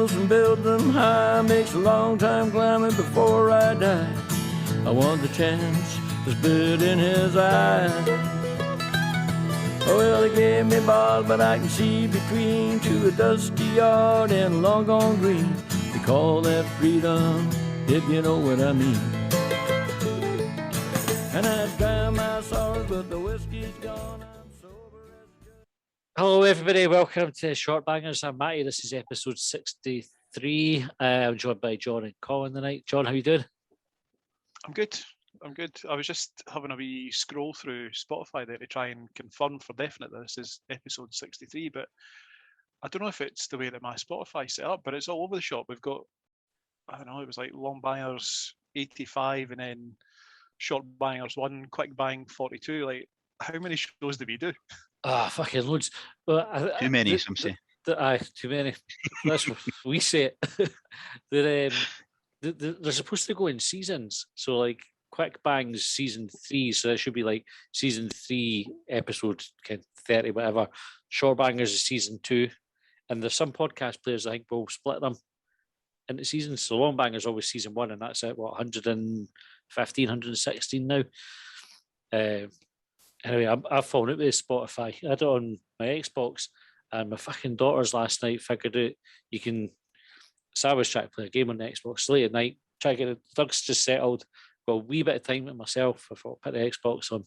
hills and build them high. Makes a long time climbing before I die. I want the chance that's bit in his eye. Well, they gave me bars, but I can see between to a dusty yard and a long gone green. They call that freedom, if you know what I mean. And I drown my sorrows, but the whiskey's gone. I'm sober as good. Hello, everybody. Welcome to Shortbangers. I'm Matty. This is episode 63. I'm joined by John and Colin tonight. John, how you doing? I'm good. I was just having a wee scroll through Spotify there to try and confirm for definite that this is episode 63, but I don't know if it's the way that my Spotify set up, but it's all over the shop. We've got, I don't know, it was like Longbangers 85 and then Shortbangers 1, Quick Bang 42. Like, how many shows do we do? Fucking loads. Too many, some say. Too many. That's what we say it. They're supposed to go in seasons. So, like, Quick Bang's season 3, so that should be like season 3, episode 30, whatever. Shortbangers is season 2. And there's some podcast players, I think, will split them into seasons. So Longbangers always season 1, and that's at, 115, 116 now. Anyway, I've fallen out with Spotify. I had it on my Xbox, and my fucking daughters last night figured out you can. So I was trying to play a game on the Xbox late at night, try to get the dug's just settled. Got a wee bit of time with myself. I thought I'd put the Xbox on,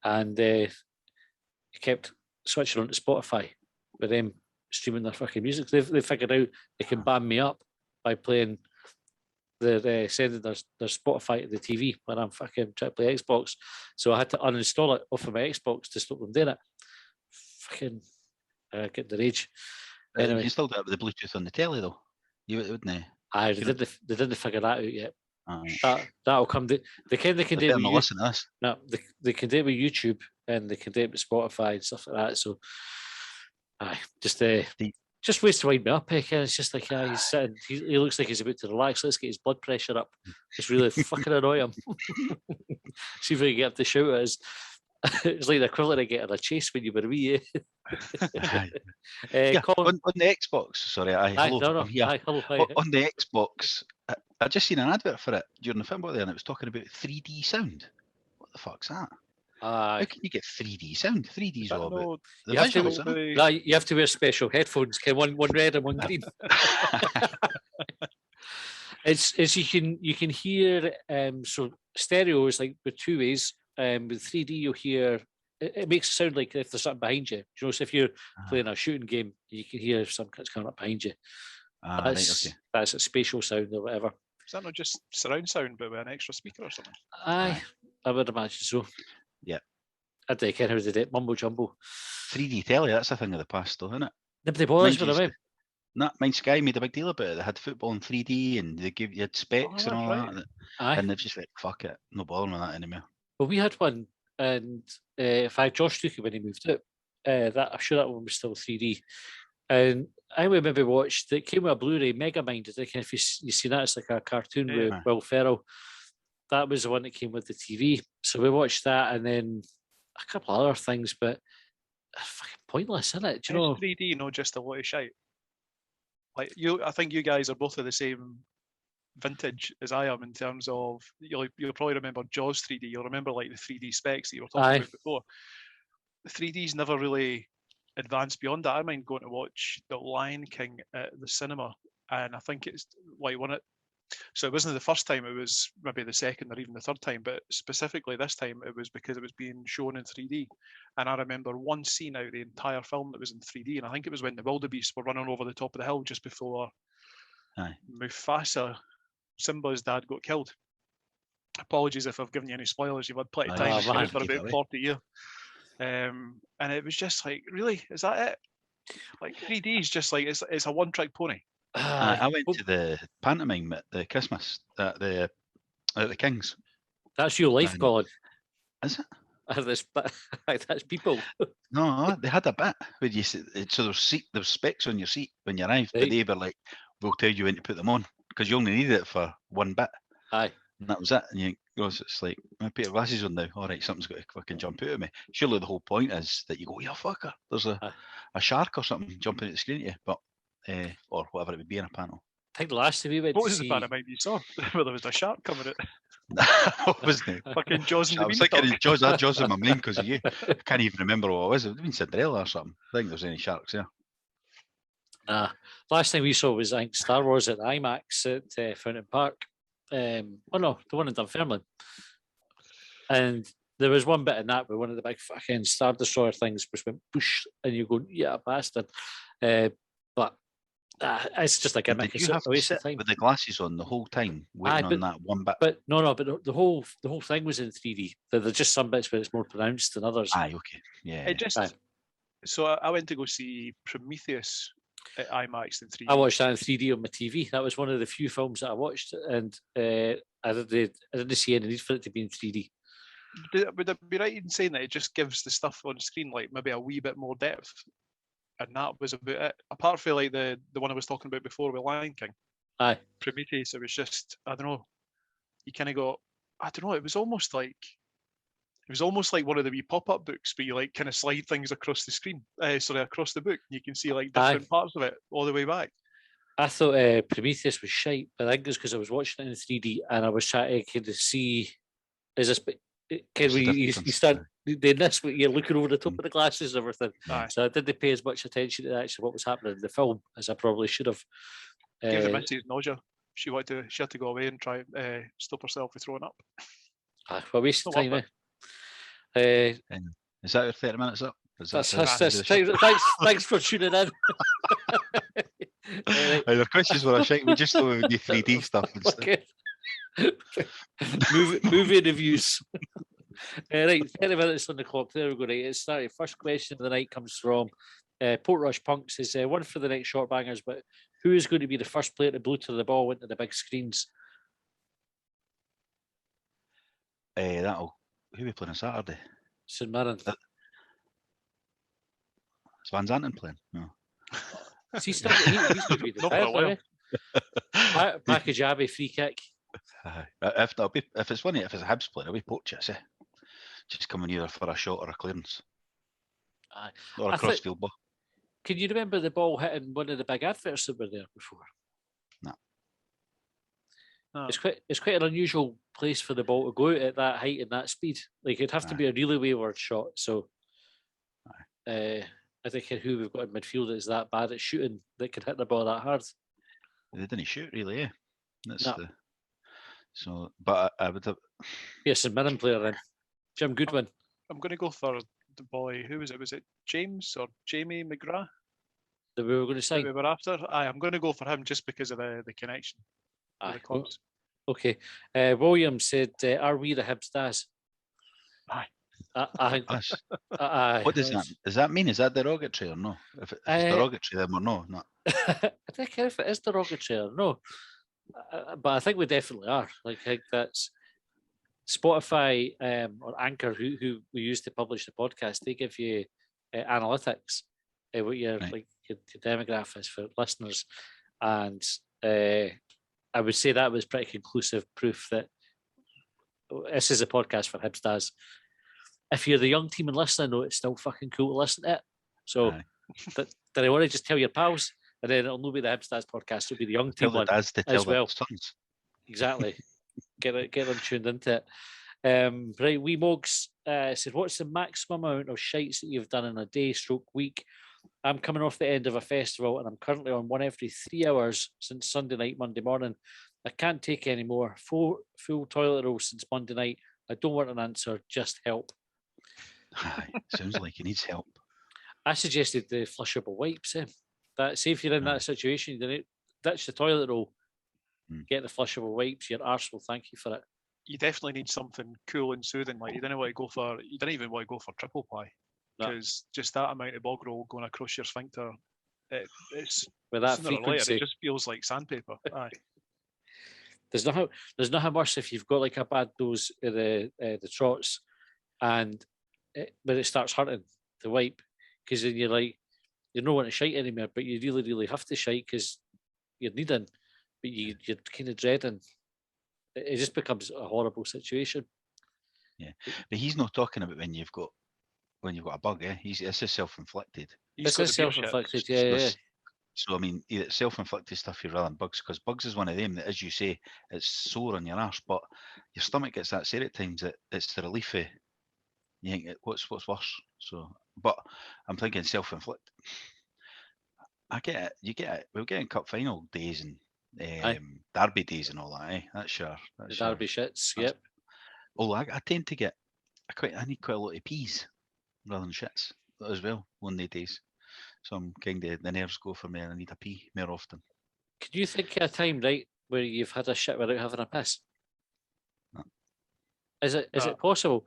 and it kept switching on to Spotify with them streaming their fucking music. They figured out they can ban me up by playing sending their Spotify to the TV when I'm fucking trying to play Xbox. So I had to uninstall it off of my Xbox to stop them doing it. Fucking get the rage. Anyway, you still do it with the Bluetooth on the telly though. You wouldn't they? They didn't figure that out yet. That'll come. They can do it with listen to this. No, they can do it with YouTube and they can do it with Spotify and stuff like that. So, just ways to wind me up. It's just like he's sitting. He looks like he's about to relax. Let's get his blood pressure up. Just really fucking annoy him. See if we can get him to shout at us. It's like the equivalent of getting a chase when you were wee. On the Xbox. Sorry, hello. No. Hello. On the Xbox, I just seen an advert for it during the football there, and it was talking about 3D sound. What the fuck's that? How can you get 3D sound? 3D's all about the visuals. You have to wear special headphones. One red and one green. It's you can hear so stereo is like with two ways. With 3D you'll hear it makes it sound like if there's something behind you. You know, so if you're playing a shooting game, you can hear some cuts coming up behind you. That's a spatial sound or whatever. Is that not just surround sound but with an extra speaker or something? I would imagine so. Yeah. I don't care how they did it. Mumbo jumbo. 3D telly, that's a thing of the past though, isn't it? Nobody bothers with it. No, Sky made a big deal about it. They had football in 3D and you had specs and all that. And they've just like, fuck it, no bothering with that anymore. Well, we had one, and Josh took it when he moved out. I'm sure that one was still 3D. And I maybe watched, it came with a Blu-ray, Megamind. If you see that, it's like a cartoon with Will Ferrell. That was the one that came with the TV. So we watched that, and then a couple of other things, but fucking pointless, isn't it? Do you know? 3D, not just a lot of shite. Like I think you guys are both of the same vintage as I am in terms of you'll probably remember Jaws 3D. You'll remember like the 3D specs that you were talking about before. The 3D's never really advanced beyond that. I mind going to watch The Lion King at the cinema, and I think it's like so it wasn't the first time, it was maybe the second or even the third time, but specifically this time it was because it was being shown in 3D. And I remember one scene out of the entire film that was in 3D, and I think it was when the wildebeest were running over the top of the hill just before Mufasa, Simba's dad, got killed. Apologies if I've given you any spoilers. You've had plenty of time for about 40 years. And it was just like, really? Is that it? Like 3D is just like, it's a one-trick pony. I went to the pantomime at the Christmas at the King's. That's your life, Colin. Is it? That's people. No, they had a bit where you so there's specs on your seat when you arrived, but they were like, we'll tell you when to put them on because you only need it for one bit. Aye. And that was it. And it's like, I put your glasses on now. All right, something's got to fucking jump out of me. Surely the whole point is that you go, yeah, fucker, there's a shark or something jumping at the screen at you. But or whatever it would be in a panel. I think the last time we went What to was the see... pantomime you saw? Where there was a shark coming out. Wasn't it? Fucking Jaws and the I was thinking Beanstalk. of Jaws, Jaws in my mind because of you. I can't even remember what it was. It would have been Cinderella or something. I think there was any sharks there. Last time we saw was, I think, Star Wars at the IMAX at Fountain Park. Oh no, the one in Dunfermline. And there was one bit in that where one of the big fucking Star Destroyer things just went push, and you go, yeah, bastard. But it's just a gimmick. Did you have to sit with the glasses on the whole time, waiting on that one bit? But no, but the whole thing was in 3D. There's just some bits where it's more pronounced than others. Aye, okay, yeah. So I went to go see Prometheus at IMAX in 3D. I watched that in 3D on my TV. That was one of the few films that I watched, and I didn't see any need for it to be in 3D. Would it be right in saying that it just gives the stuff on screen like maybe a wee bit more depth? And that was about it. Apart from like the one I was talking about before with Lion King. Aye. Prometheus, it was just, I don't know. You kind of got, I don't know, it was almost like one of the wee pop-up books where you like kind of slide things across the screen, across the book. You can see like different parts of it all the way back. I thought Prometheus was shite, but I think it's because I was watching it in 3D and I was trying to kind of see, is this, can you start doing this, but you're looking over the top of the glasses and everything. So I didn't pay as much attention to actually what was happening in the film as I probably should have. Gave the missus nausea. She had to go away and try stop herself from throwing up. Well, waste of time, eh? Is that your 30 minutes up? Thanks for tuning in. The questions were a shite. We just thought we would do 3D stuff instead. Movie reviews. Right, 30 minutes on the clock. There we go. Right, it's started. First question of the night comes from Portrush Punk. Says one for the next Shortbangers, but who is going to be the first player to bluter the ball into the big screens? Who are we playing on Saturday? St Mirren. Is Van Zanten playing? No. He's going to be the package Abbey free kick. If it's a Hibs player, it'll be Pochis, just coming either for a shot or a clearance. Or a crossfield ball. Can you remember the ball hitting one of the big adverts that were there before? No. It's quite an unusual place for the ball to go out at that height and that speed. Like it'd have to be a really wayward shot. So I think who we've got in midfield is that bad at shooting that can hit the ball that hard. They didn't shoot really, So, but I would have... Yes, a Mirren player then. Jim Goodwin. I'm going to go for the boy. Who was it? Was it James or Jamie McGrath? That we were going to sign? That we were after? I'm going to go for him just because of the connection. Okay. William said, are we the Hibs Daz? Aye. What does that mean? Does that mean? Is that derogatory or no? If it's derogatory, then we're not. I don't care if it is derogatory or no. But I think we definitely are. Like, I think that's Spotify or Anchor, who we use to publish the podcast. They give you analytics, what your your demographic is for listeners, and I would say that was pretty conclusive proof that this is a podcast for Hibs Daz. If you're the young team and listening, though, it's still fucking cool to listen to it. So, did I want to just tell your pals? And then it'll not be the Hibs Daz podcast, it'll be the young team one as well. Exactly. Get them tuned into it. Right, Wee Mogs said, what's the maximum amount of shites that you've done in a day / week? I'm coming off the end of a festival and I'm currently on one every 3 hours since Sunday night, Monday morning. I can't take any more. Full toilet roll since Monday night. I don't want an answer, just help. Sounds like he needs help. I suggested the flushable wipes. That say if you're in that situation, you ditch the toilet roll, get the flushable wipes. Your arse will thank you for it. You definitely need something cool and soothing. Like you didn't even want to go for triple ply, because just that amount of bog roll going across your sphincter, it's with that frequency, it just feels like sandpaper. Aye. There's nothing worse if you've got like a bad dose of the trots, and when it starts hurting to wipe, because then you're like, you don't want to shite anymore, but you really, really have to shite because you're needing, but you're kind of dreading. It just becomes a horrible situation. Yeah, but he's not talking about when you've got a bug. This is self-inflicted. This is self-inflicted. Yeah. So I mean, either self-inflicted stuff you'd rather than bugs, because bugs is one of them that, as you say, it's sore on your arse, but your stomach gets that sore at times that it's the relief of. You think what's worse? So, but I'm thinking self-inflicted. I get it. You get it. We're getting cup final days and derby days and all that. That's sure. The derby shits. Yep. Oh, I tend to get. I need quite a lot of peas rather than shits as well one day days. So I'm kind of the nerves go for me, and I need a pee more often. Can you think of a time, right, where you've had a shit without having a piss? No. Is it possible?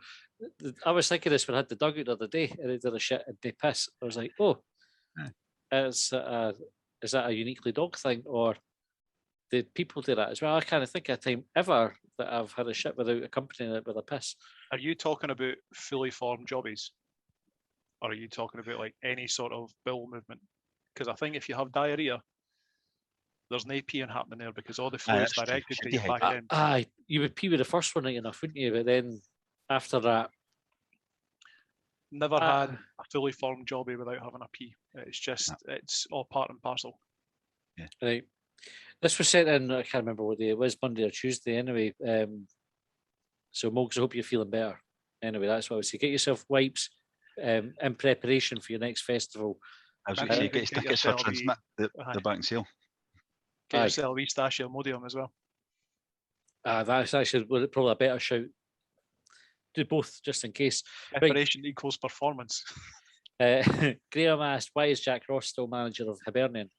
I was thinking this when I had the dugout the other day, and they did a shit and they piss. I was like, oh, is that a uniquely dog thing, or did people do that as well? I can't think of a time ever that I've had a shit without accompanying it with a piss. Are you talking about fully formed jobbies? Or are you talking about like any sort of bowel movement? Because I think if you have diarrhea, there's no peeing happening there because all the fluid is directed to your back end. Aye, you would pee with the first one right enough, wouldn't you? But then after that, never had a fully formed jobby without having a pee. It's just it's all part and parcel. Yeah. Right. This was sent in. I can't remember what day it was, Monday or Tuesday. Anyway, so Mogs, I hope you're feeling better. Anyway, that's what I would say. Get yourself wipes in preparation for your next festival. I was going to say, get tickets for Transmit, the back and sale. Get yourself a wee stash of Imodium as well. That's actually probably a better shout. Do both just in case. Preparation equals performance. Graham asked, why is Jack Ross still manager of Hibernian?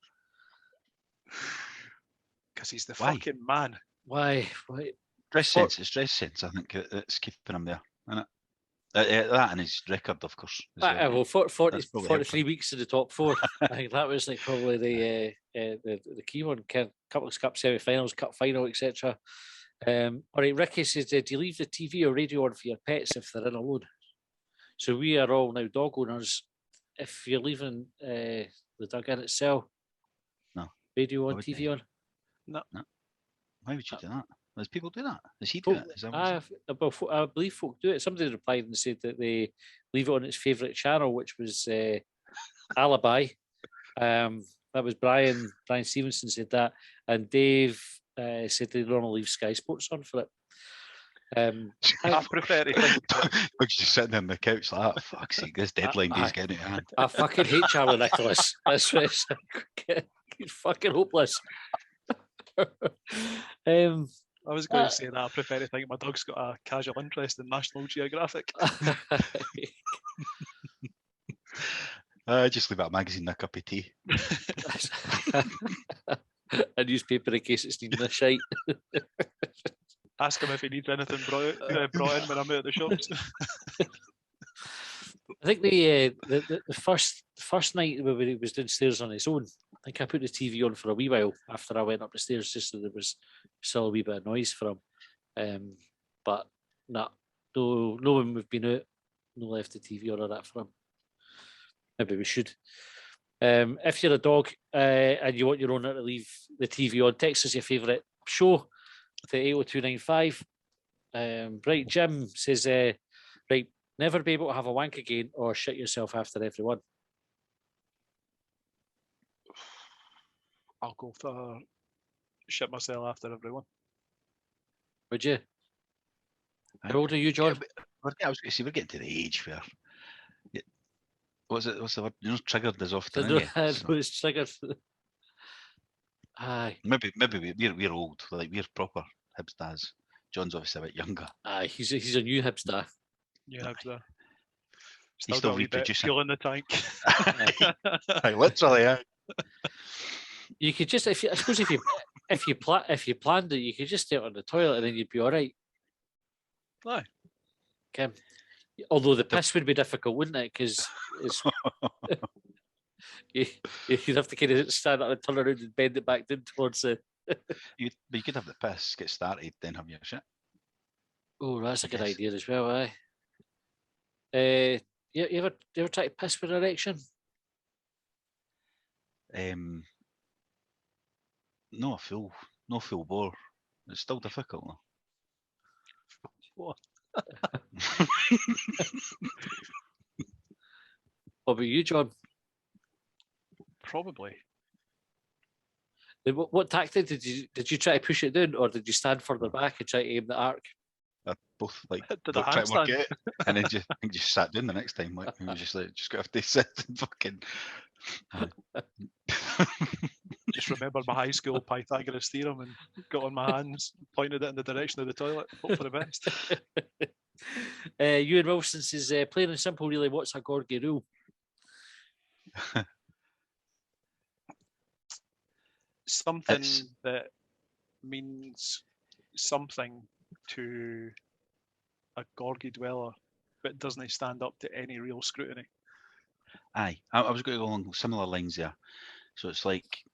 Because he's the fucking man. Why? Dress sense. It's dress sense. I think it's keeping him there, isn't it? That and his record, of course. Well, 43 weeks in the top four. I think that was like probably the key one. Couple of cup semi-finals, cup final, etc. All right, Ricky says, do you leave the TV or radio on for your pets if they're in alone? So we are all now dog owners. If you're leaving the dog in itself, no. Radio on, TV on? No. Why would you do that? Does people do that? Does he do it? I believe folk do it. Somebody replied and said that they leave it on its favourite channel, which was Alibi. That was Brian Stevenson said that, and Dave said they normally leave Sky Sports on for it. I prefer to think we're just sitting on the couch like that. Fuck's sake, this deadline day's getting out of hand. I fucking hate Charlie Nicholas. That's right. He's fucking hopeless. I was going to say that I prefer to think my dog's got a casual interest in National Geographic. Just leave a magazine and a cup of tea. A newspaper in case it's needing a shite. Ask him if he needs anything brought in when I'm out at the shops. I think the first night when he was downstairs on his own, I think I put the TV on for a wee while after I went up the stairs, just so there was still a wee bit of noise for him. But no one we've been out, no left the TV on or that for him. Maybe we should. If you're a dog and you want your owner to leave the TV on, text us your favourite show to 80295. Right, Jim says, right, never be able to have a wank again or shit yourself after everyone. I'll go for shit myself after everyone. Would you? How old are you, John? I was going to say, we're getting to the age where... What's the word? You're not triggered as often, it's triggered. Aye. Maybe we're old, like we're proper Hibs dads. John's obviously a bit younger. Aye, he's a new Hibs dad. New Hibs dad. He's still reproducing. Fuel in the tank. Aye, literally, yeah. You could just, if you planned it, you could just stay on the toilet and then you'd be all right. Aye. Okay. Although the piss would be difficult, wouldn't it? Because you'd have to kind of stand up and turn around and bend it back down towards the. You could have the piss, get started, then have your shit. Oh, that's a good idea as well, aye. You ever try to piss with an erection? No full bore. It's still difficult though. What? What about you, John? Probably. What tactic did you try to push it down, or did you stand further back and try to aim the arc? Both like Did try to work handstand? it, and then just sat down the next time. Like we just got to sit and fucking. Just remembered my high school Pythagoras theorem and got on my hands, pointed it in the direction of the toilet. Hope for the best. Ewan Wilson says, plain and simple, really, what's a Gorgie rule? Something that means something to a Gorgie dweller, but doesn't stand up to any real scrutiny. Aye, I was going to go along similar lines there. So it's like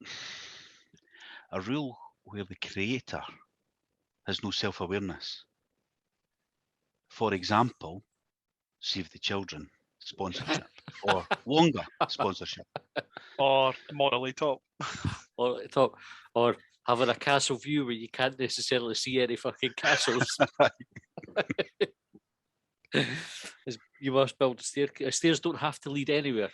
a rule where the creator has no self-awareness. For example, Save the Children sponsorship or longer sponsorship. Or morally top. Or having a castle view where you can't necessarily see any fucking castles. You must build a staircase. Stairs don't have to lead anywhere.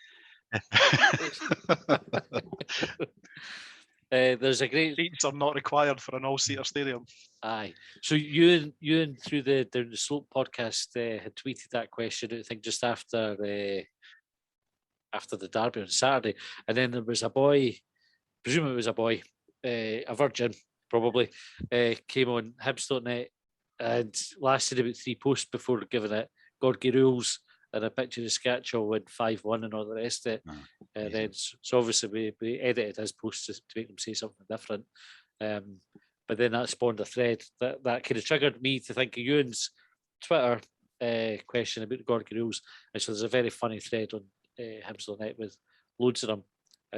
There's a great seats are not required for an all-seater stadium. Aye. So you and through the Down the Slope podcast had tweeted that question, I think, just after the derby on Saturday, and then there was a boy, presume it was a boy, a virgin probably, came on Hibs.net and lasted about 3 posts before giving it Gorgie rules and a picture of Scatchell went 5-1 and all the rest of it. And then, so obviously we edited his posts to make them say something different. But then that spawned a thread that kind of triggered me to think of Ewan's Twitter question about the Gorgie rules. And so there's a very funny thread on Hibs.net with loads of them.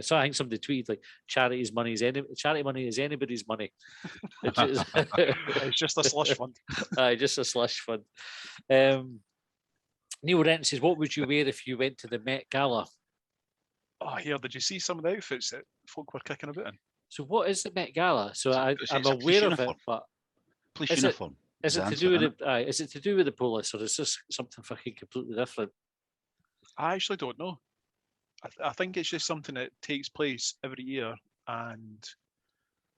So I think somebody tweeted like charity money is anybody's money. It's just a slush fund. Just a slush fund. Neil Rent says, what would you wear if you went to the Met Gala? Oh, here, did you see some of the outfits that folk were kicking about in? So what is the Met Gala? So I'm aware of it, but police uniform. Is it to do with is it to do with the police, or is this something fucking completely different? I actually don't know. I think it's just something that takes place every year, and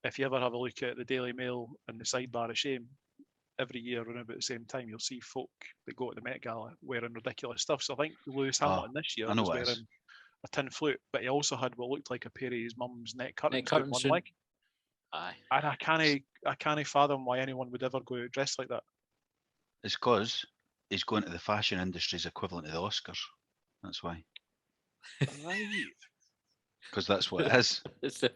if you ever have a look at the Daily Mail and the Sidebar of Shame, every year around about the same time, you'll see folk that go to the Met Gala wearing ridiculous stuff. So I think Lewis Hamilton this year was wearing a tin flute, but he also had what looked like a pair of his mum's neck curtains on one leg. Aye. And I can't fathom why anyone would ever go dressed like that. It's because he's going to the fashion industry's equivalent to the Oscars. That's why. Right. Because that's what it is. The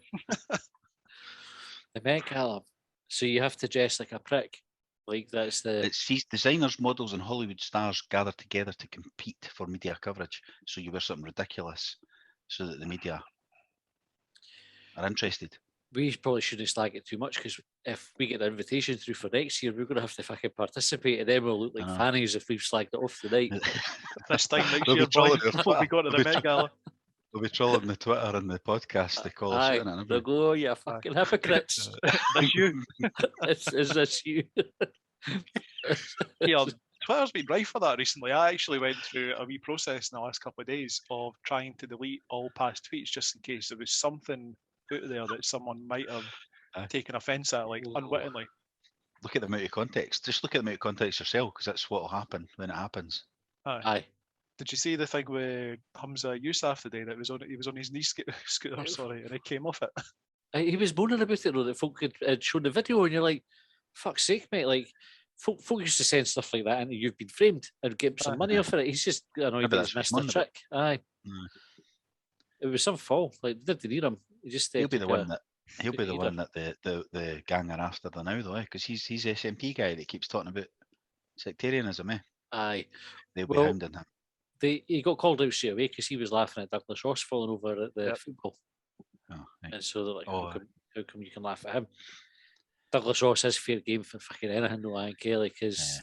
Met Gala. So you have to dress like a prick. Like that's the. It's these designers, models, and Hollywood stars gather together to compete for media coverage. So you wear something ridiculous, so that the media are interested. We probably shouldn't slag it too much, because if we get an invitation through for next year, we're going to have to fucking participate, and then we'll look like fannies if we've slagged it off tonight. This time next year, boys, before we go to the Met Gala. We'll be trolling the Twitter and the podcast. They call us. They'll go, you fucking hypocrites. That's you. Is this you? Yeah, Twitter's been rife for that recently. I actually went through a wee process in the last couple of days of trying to delete all past tweets just in case there was something out there that someone might have taken offence at, like unwittingly. Look at the amount of context. Just look at the amount of context yourself, because that's what will happen when it happens. Aye. Did you see the thing with Hamza Yousaf today that he was on his knee scooter, and he came off it? He was moaning about it though, that folk had shown the video, and you're like, fuck's sake, mate, like folk used to send stuff like that and you've been framed and get some money off it. He's just, he missed the trick. Aye. It was some fall. Like, did they need him? He'll be the one that the gang are after now, though, because he's the SNP guy that keeps talking about sectarianism, eh? Aye. They'll be hounding him. He got called out straight away because he was laughing at Douglas Ross falling over at the football. Oh, right. And so they're like, how come you can laugh at him? Douglas Ross is fair game for fucking anything, though, I think, because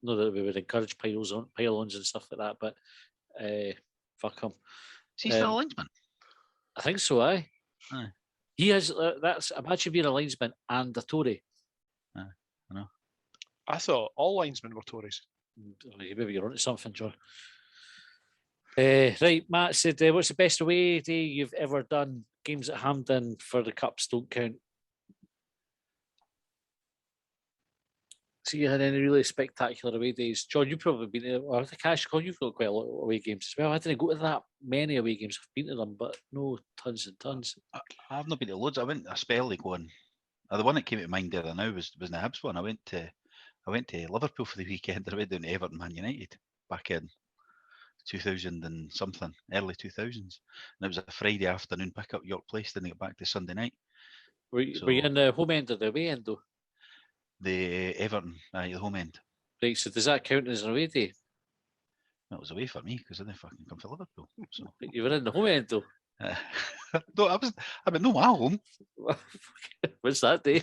not that we would encourage pile-ons and stuff like that, but fuck him. Is he still a linesman? I think so, aye. He is. Imagine being a linesman and a Tory. I know. I thought all linesmen were Tories. Maybe you're onto something, John. Right, Matt said, what's the best away day you've ever done? games at Hampden for the Cups don't count. So you had any really spectacular away days? John, you've probably been to, or the Cash Con, you've got quite a lot of away games as well. I didn't go to that many away games. I've been to them, but no tons and tons. I've not been to loads. I went a spell like one. The one that came to mind there now was the Hibs one. I went to Liverpool for the weekend. I went down to Everton, Man United back in 2000 and something, early 2000s. And it was a Friday afternoon pick up York Place. Then they got back to Sunday night. Were you in the home end or the away end though? The Everton, the home end. Right, so does that count as an away day? Well, it was away for me because I didn't fucking come to Liverpool. So you were in the home end though. No, I mean, no, my home. What's that day?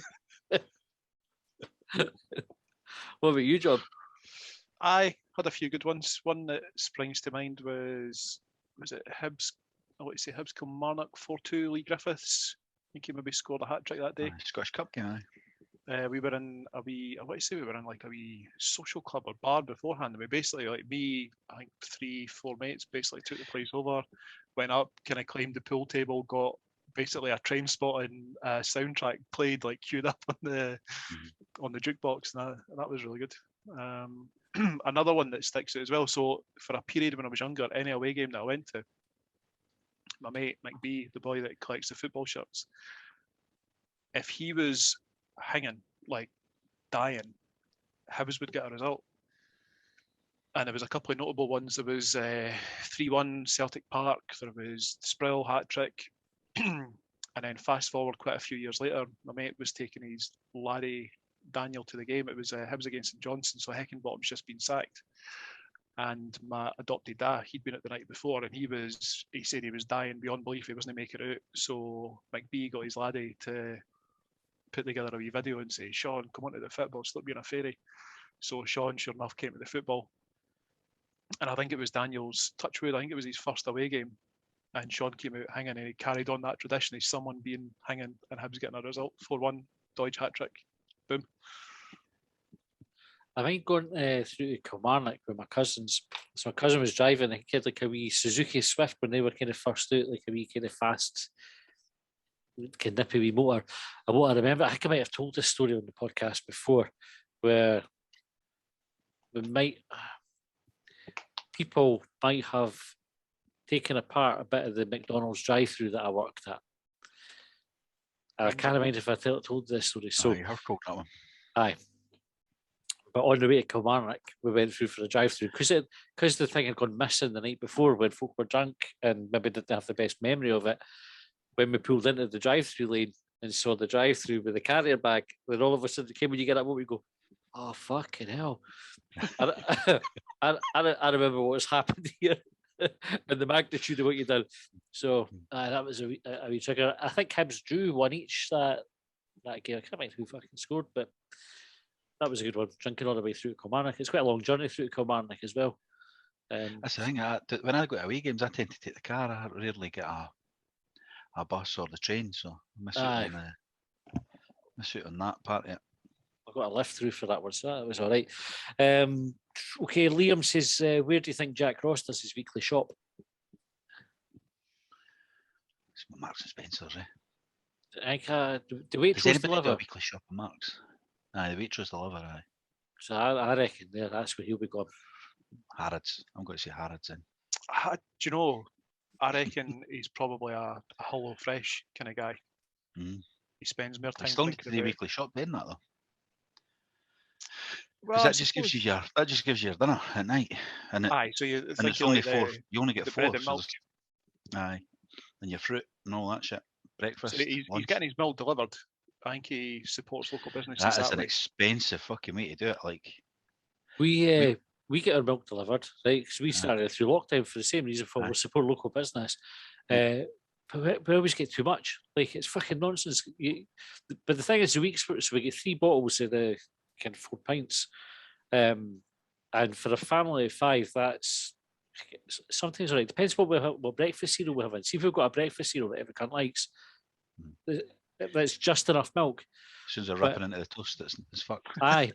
What about you, John? I had a few good ones. One that springs to mind was it Hibs? I want to say Hibs Kilmarnock 4-2. Lee Griffiths. I think he maybe scored a hat trick that day. Scottish Cup game, aye. We were in a wee, I want to say we were in like a wee social club or bar beforehand. And we basically, like me, I think 3-4 mates basically took the place over, went up, kind of climbed the pool table, got basically a Train Spotting soundtrack played, like queued up on the jukebox, and that was really good. Another one that sticks out as well. So for a period when I was younger, any away game that I went to, my mate McBee, the boy that collects the football shirts, if he was hanging, like dying, Hibs would get a result. And there was a couple of notable ones. There was 3-1 Celtic Park, there was Sproul hat trick, and then fast forward quite a few years later, my mate was taking his laddie Daniel to the game. It was Hibs against St Johnstone, so Heckingbottom's just been sacked. And my adopted dad, he'd been at the night before, and he said he was dying beyond belief he wasn't making it out. So McBee got his laddie to put together a wee video and say, Sean, come on to the football, stop being a fairy. So Sean, sure enough, came to the football. And I think it was Daniel's touchwood. I think it was his first away game. And Sean came out hanging, and he carried on that tradition of someone being hanging and Hibs getting a result. 4-1, Dodge hat trick. Boom. I think going through to Kilmarnock with my cousins. So my cousin was driving, and he had like a wee Suzuki Swift when they were kind of first out, like a wee kind of fast, kind of nippy wee motor. And what I remember, I think I might have told this story on the podcast before, where people might have taken apart a bit of the McDonald's drive-through that I worked at. I can't remember if I told this story. So you have told that one. Aye. But on the way to Kilmarnock, we went through for the drive-through because the thing had gone missing the night before when folk were drunk and maybe didn't have the best memory of it. When we pulled into the drive-through lane and saw the drive-through with the carrier bag, then all of a sudden it came when you get up, we go, oh fucking hell! I remember what was happened here and the magnitude of what you done. So that was a wee trigger. I think Hibs drew one each that game. I can't remember who fucking scored, but that was a good one. Drinking all the way through to Kilmarnock. It's quite a long journey through to Kilmarnock as well. That's the thing. When I go to away games, I tend to take the car. I rarely get a bus or the train, so I miss out on that part of it. I got a lift through for that one, so that was all right. Okay, Liam says, where do you think Jack Ross does his weekly shop? It's Marks and Spencer's, The Waitrose deliver. A weekly shop at Marks? Aye, the Waitrose deliver, aye. So I reckon that's where he'll be going. Harrods. I'm going to say Harrods then. Do you know, I reckon he's probably a Hello Fresh kind of guy. Mm. He spends more time. I still need to do the weekly shop then, that though. Well, that just gives you your dinner at night, and so it's only four. You only get 4. Bread and milk. Aye, and your fruit and all that shit. Breakfast. So he's getting his milk delivered. I think he supports local businesses. That is an expensive fucking way to do it. Like we get our milk delivered, right? Because we started through lockdown for the same reason, for we support local business. But we always get too much. Like, it's fucking nonsense. But the thing is, the week's so we get 3 bottles of the kind of 4 pints, and for a family of 5, that's sometimes all right. Depends what breakfast cereal we have in. See if we've got a breakfast cereal that every cunt likes. That's just enough milk. As soon as they're ripping into the toast, it's fuck. Aye.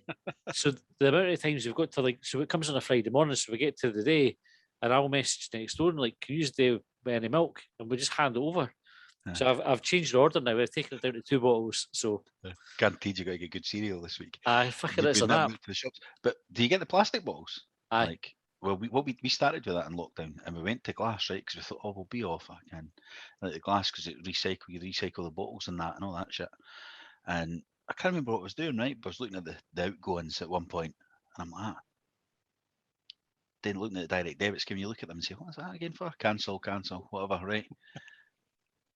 So the amount of times we've got to so it comes on a Friday morning, so we get to the day, and I'll message next door and can you do any milk? And we just hand it over. So I've changed the order now. I've taken it down to 2 bottles. So guaranteed you got to get good cereal this week. I fucking it's an app. To the shops. But do you get the plastic bottles? Aye. Like, well, we started with that in lockdown, and we went to glass, right? Because we thought, oh, we'll be off again. Like the glass, because you recycle the bottles and that and all that shit. And I can't remember what I was doing, right? But I was looking at the outgoings at one point, and I'm like, then looking at the direct debit scheme, you look at them and say, what's that again for? Cancel, whatever, right?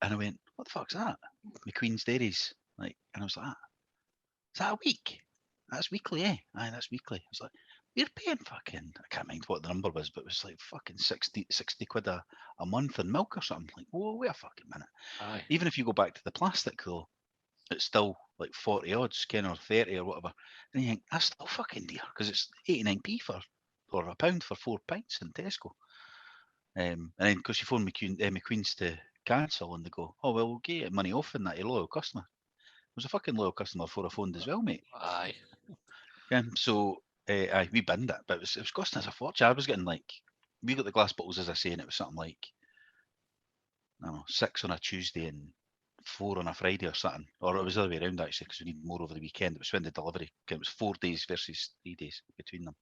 And I went, what the fuck's that? McQueen's Dairies. Like, and I was like, is that a week? That's weekly, eh? Aye, that's weekly. I was like, we're paying fucking, I can't mind what the number was, but it was like fucking 60 quid a month in milk or something. Like, whoa, wait a fucking minute. Aye. Even if you go back to the plastic though, it's still like 40 odds, Ken, or 30 or whatever. And you think, that's still fucking dear, because it's 89p or £1 for 4 pints in Tesco. And then because you phone McQueen's to cancel, and they go, oh, well, we'll get money off in that, you're a loyal customer. I was a fucking loyal customer before I phoned as well, mate. Aye. So we binned it, but it was costing us a fortune. I was getting like, we got the glass bottles, as I say, and it was something like, I don't know, 6 on a Tuesday and 4 on a Friday or something. Or it was the other way around, actually, because we needed more over the weekend. It was when the delivery, it was 4 days versus 3 days between them.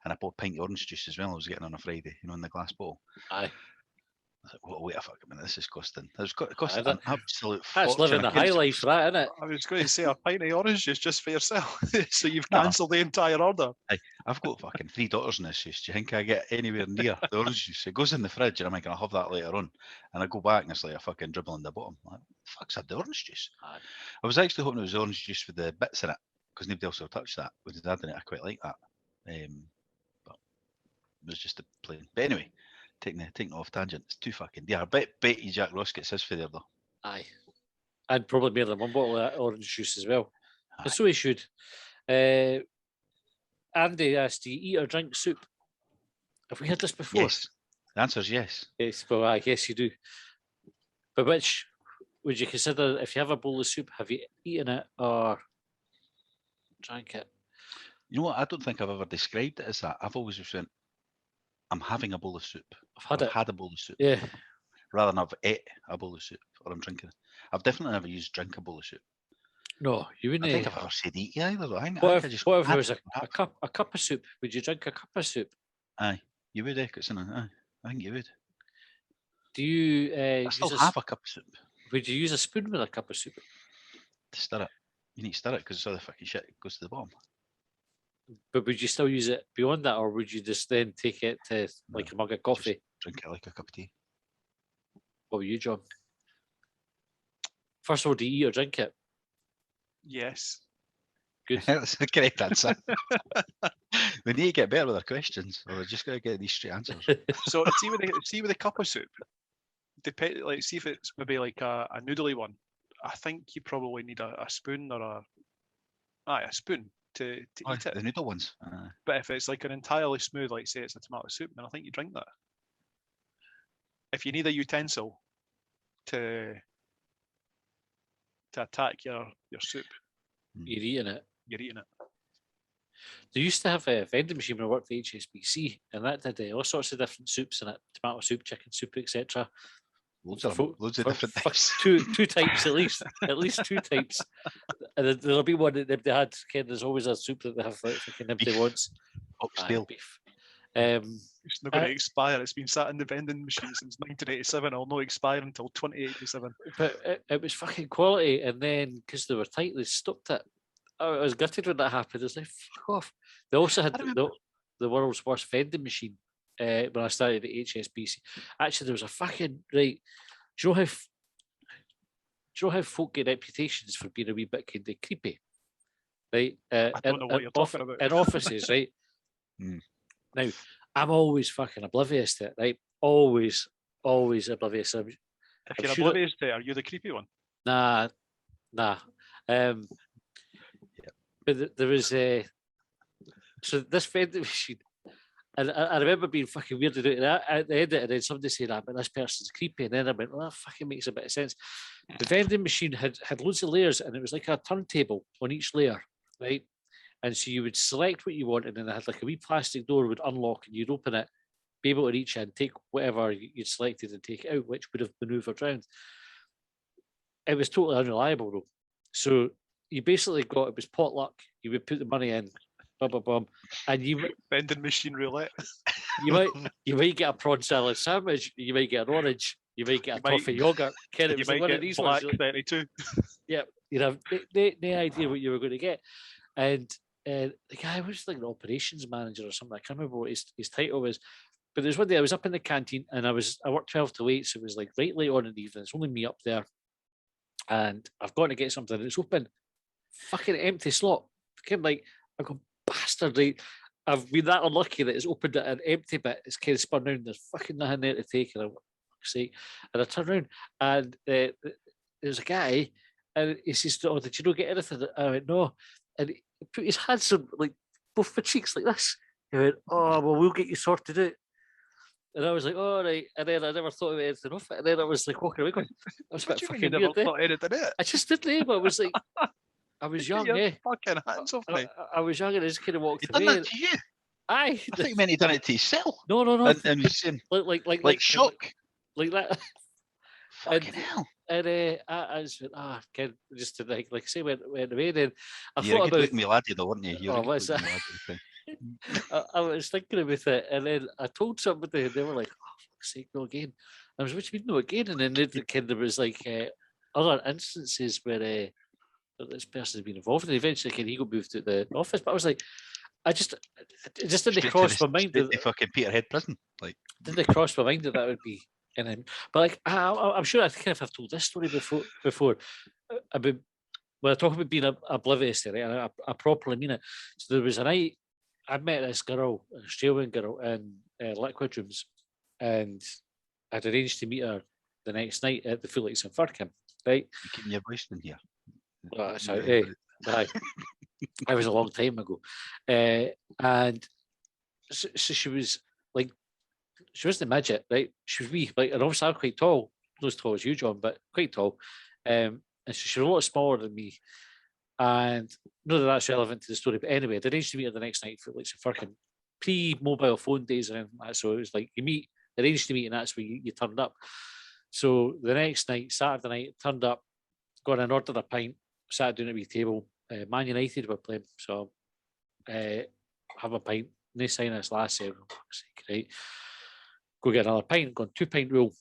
And I bought a pint of orange juice as well. I was getting on a Friday, in the glass bottle. Aye. I was like, well, wait a fucking minute, this is costing. It was costing an absolute That's fortune. living the high life for that, isn't it? I was going to say a pint of orange juice just for yourself. So you've cancelled the entire order. I've got fucking 3 daughters in this juice. Do you think I get anywhere near the orange juice? It goes in the fridge, and I'm like, I'll have that later on. And I go back, and it's like a fucking dribble in the bottom. I'm like, fuck's had the orange juice? Aye. I was actually hoping it was orange juice with the bits in it, because nobody else will touch that. With the dad in it, I quite like that. But it was just a plain. But anyway, taking it off tangent. It's too fucking dear. I bet you Jack Ross gets his for there though. Aye. I'd probably more than 1 bottle of that orange juice as well. Aye. So he should. Andy asked, do you eat or drink soup? Have we had this before? Yes. The answer is yes. Yes, well, I guess you do. But which would you consider, if you have a bowl of soup, have you eaten it or drank it? You know what? I don't think I've ever described it as that. I've always just went, I'm having a bowl of soup. I've had a bowl of soup. Yeah. Rather than I've ate a bowl of soup or I'm drinking it. I've definitely never used drink a bowl of soup. No, you wouldn't. I think I've ever said eat either. What if it was a cup of soup? Would you drink a cup of soup? Aye, you would, aye, I think you would. Do you I still have a cup of soup. Would you use a spoon with a cup of soup? To stir it. You need to stir it because it's all the fucking shit goes to the bottom. But would you still use it beyond that, or would you just then take it to like a mug of coffee? Drink it like a cup of tea. What were you, John? First of all, do you eat or drink it? Yes. Good. That's the correct answer. We need to get better with our questions, or we're just going to get these straight answers. So see with the cup of soup, like see if it's maybe like a noodly one. I think you probably need a spoon or a spoon to eat it. The noodle ones. But if it's like an entirely smooth, like say it's a tomato soup, then I think you drink that. If you need a utensil to attack your soup, you're eating it. You're eating it. They used to have a vending machine when I worked for HSBC, and that did all sorts of different soups in it: tomato soup, chicken soup, etc. Loads of different types. Two types at least 2 types. And there'll be one that they had. Ken, there's always a soup that they have like fucking empty once. Oxtail. Beef. It's not going to expire. It's been sat in the vending machine since 1987. It'll not expire until 2087. But it was fucking quality, and then because they were tight, they stopped it. I was gutted when that happened. It's like, fuck off. They also had the world's worst vending machine when I started at HSBC. Actually, there was a fucking right. Do you know how folk get reputations for being a wee bit kind of creepy, right? I don't know what you're talking about. In offices, right? Now, I'm always fucking oblivious to it, right? Always oblivious. If you're oblivious to it, are you the creepy one? Nah. But there was so this vending machine, and I remember being fucking weirded out at the end of it, and then somebody saying, but this person's creepy, and then I went, well, that fucking makes a bit of sense. The vending machine had loads of layers, and it was like a turntable on each layer, right? And so you would select what you wanted, and it had like a wee plastic door would unlock, and you'd open it, be able to reach in, take whatever you'd selected and take it out, which would have manoeuvred around. it was totally unreliable though. So you basically got, it was potluck. You would put the money in, blah blah blah, and you vending machine roulette. you might get a prawn salad sandwich. You might get an orange. You might get a toffee yogurt. Ken, it was like one of these black ones. 32. Yeah, you'd have no idea what you were going to get. And the guy was like an operations manager or something. I can't remember what his title was. But there was one day I was up in the canteen and I worked 12 to 8, so it was like right late on in the evening. It's only me up there. And I've gone to get something. It's open. Fucking empty slot. I'm like, I go, bastard, right? I've been that unlucky that it's opened at an empty bit. It's kind of spun round. There's fucking nothing there to take. And I'm like, and I turn around and there's a guy and he says, "Oh, did you not get anything?" I went, "No." And he put his hands on like both my cheeks like this. He went, "Oh, well, we'll get you sorted out." And I was like, "All right." And then I never thought of anything of it. And then I was like walking away going, "I was a bit fucking weird." I just didn't, but I was like, I was young, yeah. Fucking hands off me. I was young and I just kind of walked away. Done that to you? Aye. I think you meant he done it to himself. No. And he's saying, like shock. Like that. Fucking hell. And I just went, Ken, just to like I say, went away. Then I You're thought about me laddie though, weren't you? Oh, what's that? I was thinking about it, and then I told somebody, and they were like, "Oh, fuck's sake, no again." I was, "What do you mean no again?" And then there was like other instances where this person has been involved, and eventually he got moved to the office. But I was like, it just didn't cross my mind that fucking Peterhead prison, like didn't cross my mind that would be in him. But like, I'm sure I think I've told this story before. About when I talk about being oblivious to it, and I properly mean it. So there was a night I met this girl, an Australian girl, in Liquid Rooms, and I'd arranged to meet her the next night at the Felix in Firkin. Right? You keeping your voice in here. Sorry, it was a long time ago, and so she was like, she wasn't a midget, right? She was wee, like, and obviously I'm quite tall, not as tall as you, John, but quite tall, and so she was a lot smaller than me, and not that that's relevant to the story, but anyway, I'd arranged to meet her the next night for like some fucking pre-mobile phone days and everything like that, so it was like you meet, arranged to meet, and that's where you turned up. So the next night, Saturday night, turned up, got and ordered a pint, sat down at a wee table. Man United were playing, so have a pint. And they sign us last year. Right, go get another pint. Going 2-pint rule.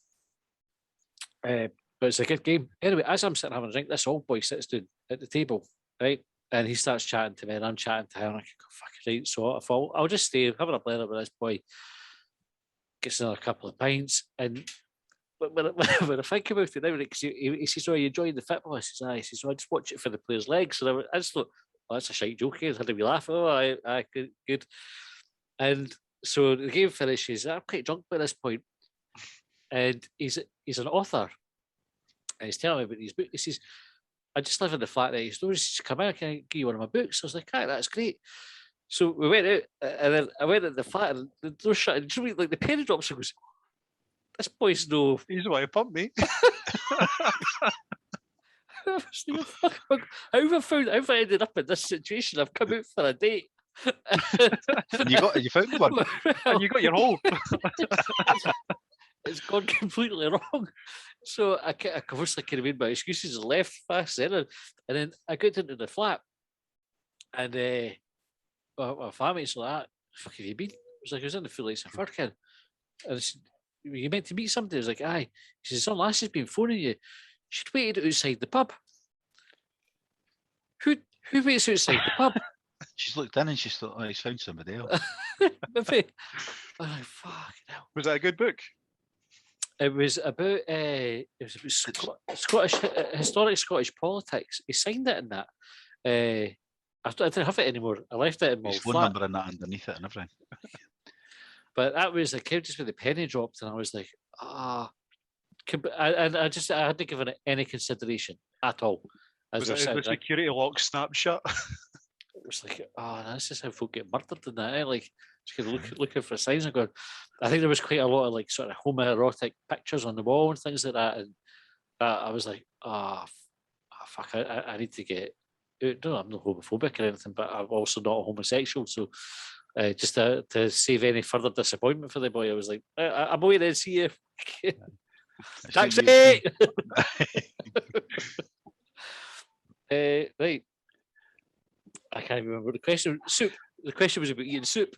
But it's a good game. Anyway, as I'm sitting having a drink, this old boy sits down at the table, right, and he starts chatting to me, and I'm chatting to him. And I go, "Fuck it, right." So I thought, I'll just stay having a blather with this boy. Gets another couple of pints, and when I think about it now, because he says, "Oh, are you enjoying the football?" I says, "Aye." He says, "I just watch it for the players' legs." And I just thought, "Oh, that's a shite joke." I had a wee laugh. "Oh, aye, good." And so the game finishes. I'm quite drunk by this point, and he's an author, and he's telling me about these books. He says, "I just live in the flat next door." He says, "Come out, can I give you one of my books?" I was like, "Aye, that's great." So we went out, and then I went in the flat, and the door shut. And like the penny drops, and goes, "This boy's no." He's the way to pump me. How have I ended up in this situation? I've come out for a date. And you found one. And you got your hole. It's gone completely wrong. So I obviously kind of made my excuses and left fast then. And then I got into the flat, and my family's like, "Fuck have you been?" I was like, "I was in the Felix in Firkin." And I said, "You meant to meet somebody?" I was like, "Aye." He says, "Some lass has been phoning you. She'd waited outside the pub." Who waits outside the pub? She's looked in and she's thought, "Oh, he's found somebody else." Maybe. I'm like, fuck hell. Was that a good book? It was about Scottish historic Scottish politics. He signed it in that. I didn't have it anymore. I left it in my His phone flat. number and that underneath it and everything. But that was the came just with the penny dropped, and I was like, I hadn't given it any consideration at all. Was it the security lock snap shut? It was like, this is how folk get murdered in that. Like, just kind of looking for signs and going. I think there was quite a lot of like sort of homoerotic pictures on the wall and things like that, and I was like, fuck, I need to get. No, I'm not homophobic or anything, but I'm also not a homosexual, so. Just to save any further disappointment for the boy, I was like, "I'm away then, see you." Taxi! Right. I can't even remember the question. Soup. The question was about eating soup.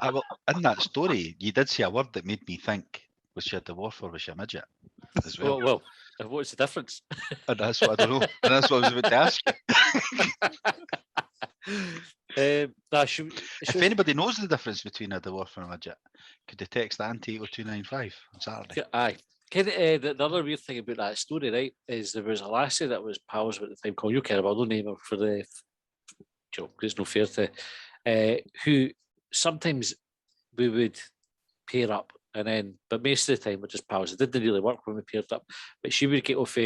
Well, in that story, you did say a word that made me think, was she a dwarf or was she a midget? As well. Well, what's the difference? And that's what I don't know. And that's what I was about to ask you. If anybody knows the difference between a dwarf and a midget, could they text the Auntie 0295 on Saturday? Aye. The other weird thing about that story, right, is there was a lassie that was pals with at the time called, you care about, don't name her for the joke, it's no fair to, who sometimes we would pair up, and then, but most of the time we're just pals. It didn't really work when we paired up, but she would get off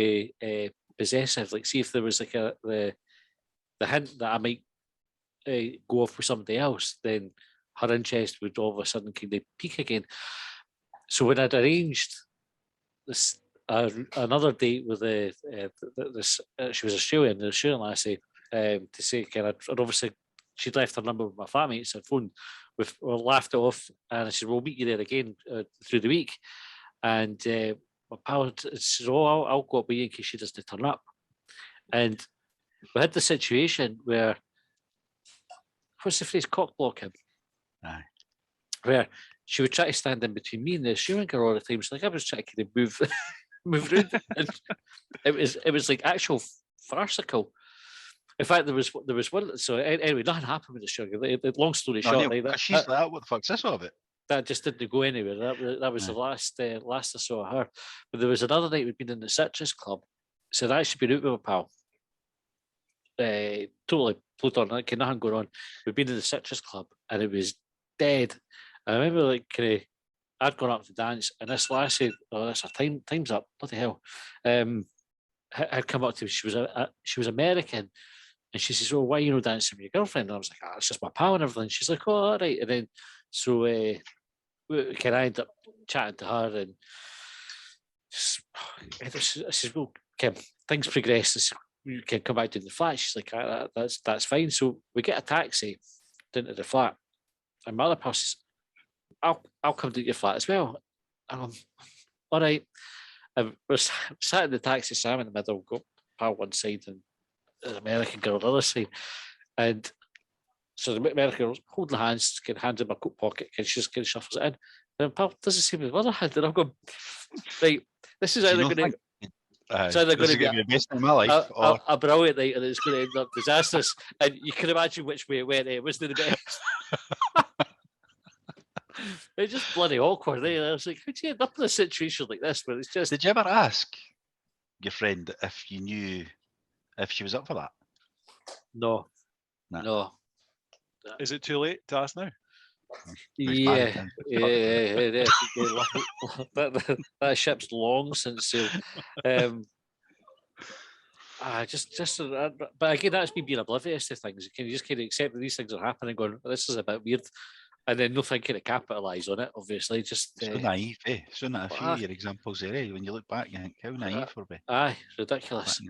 possessive, like see if there was like the hint that I might go off with somebody else, then her interest would all of a sudden kind of peak again. So when I'd arranged this another date with this, she was Australian, the Australian lassie, to say kind of, and obviously she'd left her number with my flatmates. Her phone, we laughed it off, and I said, "We'll meet you there again through the week." And my pal said, "Oh, I'll go up with you in case she doesn't turn up." And we had the situation where, what's the phrase, cock blocking? Aye. Where she would try to stand in between me and the Australian girl all the time. So like I was trying to kind of move around, and it was like actual farcical. In fact, there was one. So anyway, nothing happened with the Australian girl. Long story short, Neil, like she's like, what the fuck's this all about? That just didn't go anywhere. That was the last I saw of her. But there was another night we'd been in the Citrus Club. So I'd actually been out with my pal. Totally float on, like nothing going on. We'd been in the Citrus Club and it was dead. I remember like I'd gone up to dance and this lassie, that's her time's up, bloody hell. Had come up to me. She was American, and she says, "Oh, why are you not dancing with your girlfriend?" And I was like, "It's just my pal and everything." She's like, "Oh, all right." And then so we kind of ended up chatting to her, and I said, "Well, Kim, things progress. You can come back to the flat." She's like, "That's fine." So we get a taxi down to the flat, and my other pal says, I'll come to your flat as well. And I'm, all right. And we're sat in the taxi, Sam in the middle, got pal one side and the American girl on the other side. And so the American girl's holding hands, getting hands in my coat pocket, and she just kind of shuffles it in. And pal doesn't see me with the other hand, and I'm going, right, this is either going to... It's either going to be the best in my life, or a brilliant night, and it's going to end up disastrous. And you can imagine which way it went. It wasn't the best. It's just bloody awkward. I was like, how do you end up in a situation like this? Where it's just. Did you ever ask your friend if you knew if she was up for that? No. Is it too late to ask now? Yeah. That ship's long since sailed. But again, that's me being oblivious to things. You can just kind of accept that these things are happening, going, this is a bit weird, and then no thinking to capitalise on it. Obviously, just so naive, eh? So a few of your examples there, eh? When you look back, you think, how naive were we? Aye, ridiculous.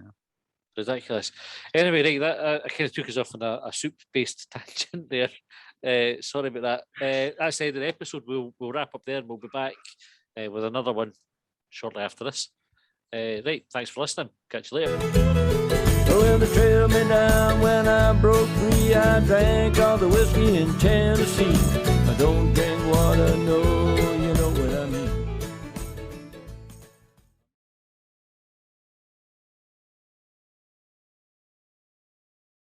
Ridiculous. Anyway, right, that I kind of took us off on a soup-based tangent there. Sorry about that. That's the end of the episode. We'll wrap up there, and we'll be back with another one shortly after this. Right, thanks for listening. Catch you later. Well, they trailed me down when I broke free. I drank all the whiskey in Tennessee. I don't drink water, no.